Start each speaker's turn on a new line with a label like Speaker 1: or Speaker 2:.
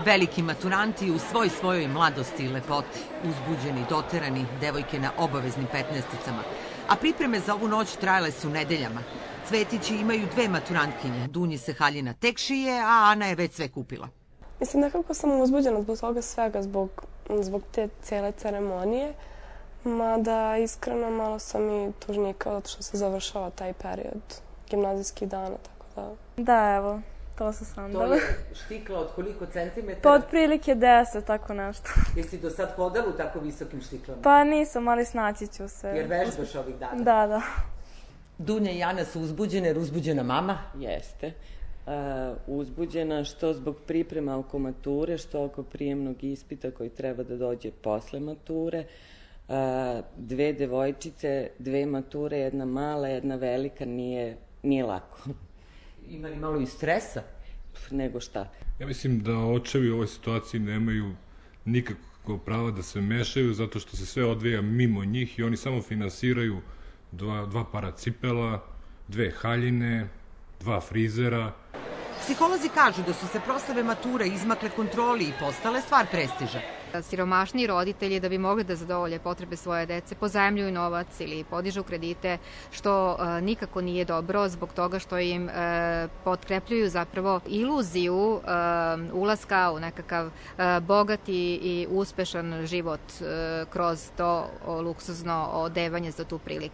Speaker 1: Veliki maturanti u svojoj mladosti i lepoti, uzbuđeni, doterani, devojke na obaveznim 15-icama. A pripreme za ovu noć trajale su nedeljama. Cvetići imaju 2 maturantkinje, Dunji se haljina tek šije, a Ana je već sve kupila.
Speaker 2: Mislim, nekako sam uzbuđena zbog toga svega, zbog te cele ceremonije. Mada, iskreno, malo sam i tužnika zato što se završava taj period gimnazijskih dana, tako da...
Speaker 3: Da, evo, to su sandale.
Speaker 1: To je štikla od koliko centimetara?
Speaker 3: Pa otprilike 10, tako nešto.
Speaker 1: Jesi do sad hodala u tako visokim štiklama?
Speaker 3: Pa nisam, ali snaći ću se.
Speaker 1: Jer vežbaš ovih dana?
Speaker 3: Da.
Speaker 1: Dunja i Ana su uzbuđene, jer uzbuđena mama?
Speaker 4: Jeste. Uzbuđena što zbog priprema oko mature, što oko prijemnog ispita koji treba da dođe posle mature. 2 devojčice, 2 mature, jedna mala, jedna velika, nije lako.
Speaker 1: Ima li malo i stresa?
Speaker 4: Nego šta.
Speaker 5: Ja mislim da očevi u ovoj situaciji nemaju nikakvo prava da se mešaju, zato što se sve odvija mimo njih i oni samo finansiraju 2 para cipela, 2 haljine, 2 frizera.
Speaker 1: Psiholozi kažu da su se proslave mature izmakle kontroli i postale stvar prestiža.
Speaker 6: Siromašniji roditelji, da bi mogli da zadovolje potrebe svoje dece, pozajmljuju novac ili podižu kredite, što nikako nije dobro zbog toga što im potkrepljuju zapravo iluziju ulaska u nekakav bogati i uspešan život kroz to luksuzno odevanje za tu priliku.